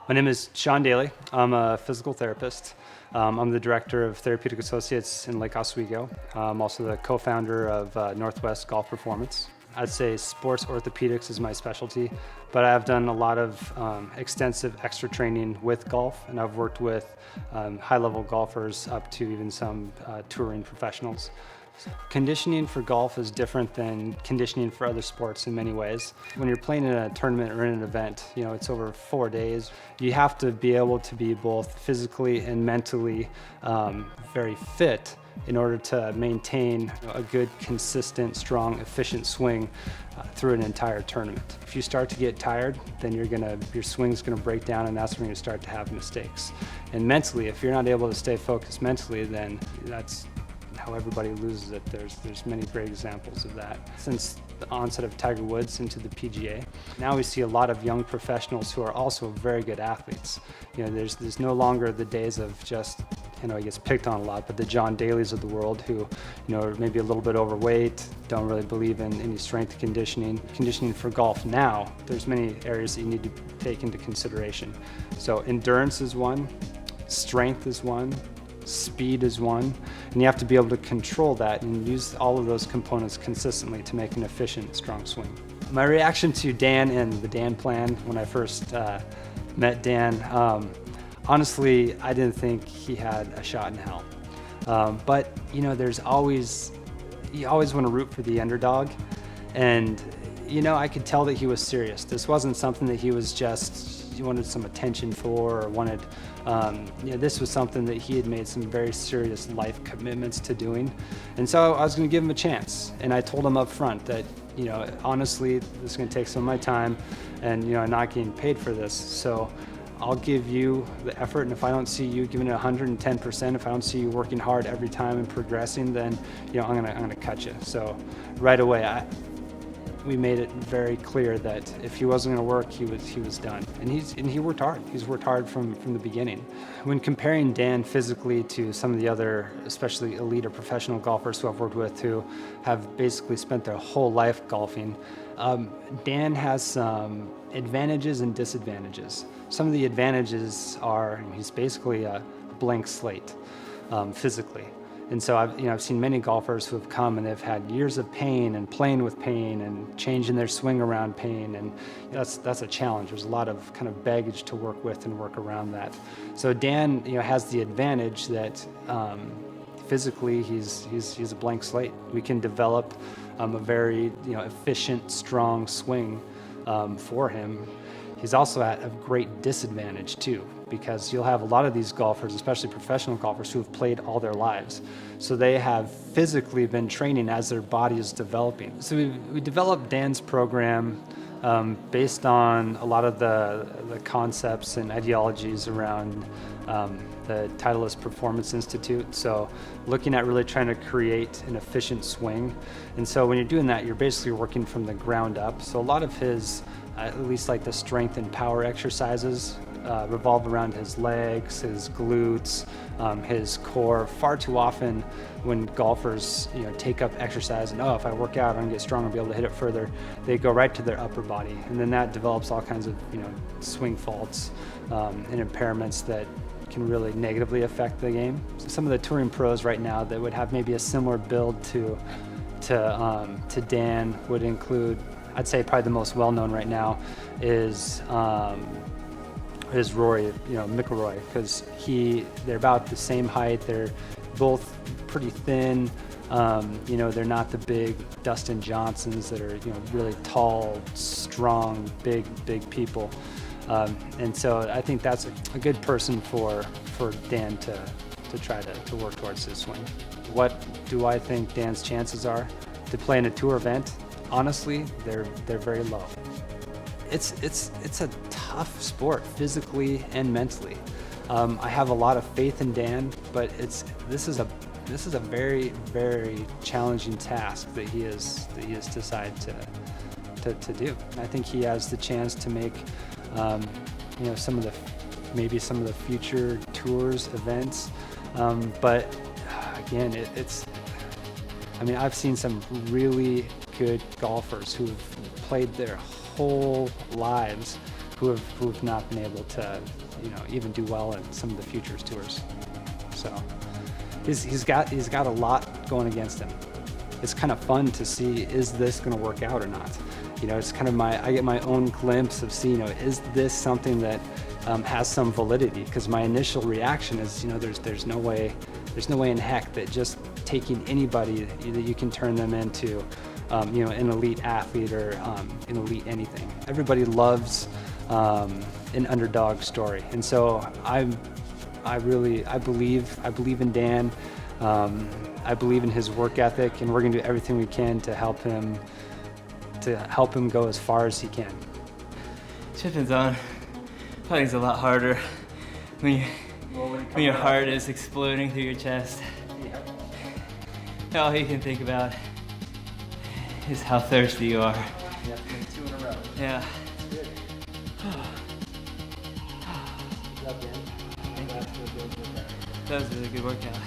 My name is Sean Daly. I'm a physical therapist. I'm the director of Therapeutic Associates in Lake Oswego. I'm also the co-founder of Northwest Golf Performance. I'd say sports orthopedics is my specialty, but I've done a lot of extensive extra training with golf, and I've worked with high-level golfers up to even some touring professionals. Conditioning for golf is different than conditioning for other sports in many ways. When you're playing in a tournament or in an event, it's over 4 days. You have to be able to be both physically and mentally very fit in order to maintain a good, consistent, strong, efficient swing through an entire tournament. If you start to get tired, then your swing's gonna break down, and that's when you start to have mistakes. And mentally, if you're not able to stay focused mentally, then that's how everybody loses it. There's many great examples of that. Since the onset of Tiger Woods into the PGA, now we see a lot of young professionals who are also very good athletes. There's no longer the days of just, he gets picked on a lot, but the John Dalys of the world who, are maybe a little bit overweight, don't really believe in any strength conditioning. Conditioning for golf now, there's many areas that you need to take into consideration. So endurance is one, strength is one, speed is one, and you have to be able to control that and use all of those components consistently to make an efficient, strong swing. My reaction to Dan and the Dan plan when I first met Dan, honestly, I didn't think he had a shot in hell. But there's always, you always want to root for the underdog, and I could tell that he was serious. This wasn't something that he wanted some attention for or wanted. This was something that he had made some very serious life commitments to doing, and so I was going to give him a chance. And I told him up front that honestly, this is going to take some of my time, and I'm not getting paid for this. So I'll give you the effort, and if I don't see you giving it 110%, if I don't see you working hard every time and progressing, then I'm gonna cut you. So right away, we made it very clear that if he wasn't going to work, he was done. And he worked hard. He's worked hard from the beginning. When comparing Dan physically to some of the other, especially elite or professional golfers who I've worked with who have basically spent their whole life golfing, Dan has some advantages and disadvantages. Some of the advantages are he's basically a blank slate physically. And so I've seen many golfers who have come and they've had years of pain and playing with pain and changing their swing around pain, and that's a challenge. There's a lot of kind of baggage to work with and work around that. So Dan has the advantage that physically he's a blank slate. We can develop a very efficient, strong swing for him. He's also at a great disadvantage too, because you'll have a lot of these golfers, especially professional golfers, who have played all their lives. So they have physically been training as their body is developing. So we developed Dan's program based on a lot of the concepts and ideologies around the Titleist Performance Institute. So looking at really trying to create an efficient swing. And so when you're doing that, you're basically working from the ground up. So a lot of his, at least like the strength and power exercises, revolve around his legs, his glutes, his core. Far too often when golfers take up exercise and if I work out I'm gonna get stronger, be able to hit it further, they go right to their upper body, and then that develops all kinds of swing faults and impairments that can really negatively affect the game. So some of the touring pros right now that would have maybe a similar build to Dan would include, I'd say probably the most well-known right now is Rory, Mclaughlin, because they're about the same height. They're both pretty thin. They're not the big Dustin Johnsons that are really tall, strong, big people. And so I think that's a good person for Dan to try to work towards his swing. What do I think Dan's chances are to play in a tour event? Honestly, they're very low. It's a tough sport, physically and mentally. I have a lot of faith in Dan, but this is a very, very challenging task that he has decided to do. I think he has the chance to make some of the future tours, events, but again, I've seen some really good golfers who've played their whole lives who have not been able to, even do well in some of the Futures tours. So he's got a lot going against him. It's kind of fun to see, is this going to work out or not? It's kind of I get my own glimpse of seeing, is this something that has some validity? Because my initial reaction is, there's no way in heck that just taking anybody that you can turn them into, an elite athlete or an elite anything. Everybody loves an underdog story, and so I believe in Dan. I believe in his work ethic, and we're going to do everything we can to help him go as far as he can. Shipping's on. Fighting's a lot harder when your heart is exploding through your chest. All you can think about is how thirsty you are. Yeah, 2 in a row. Yeah. Good. That was a really good workout.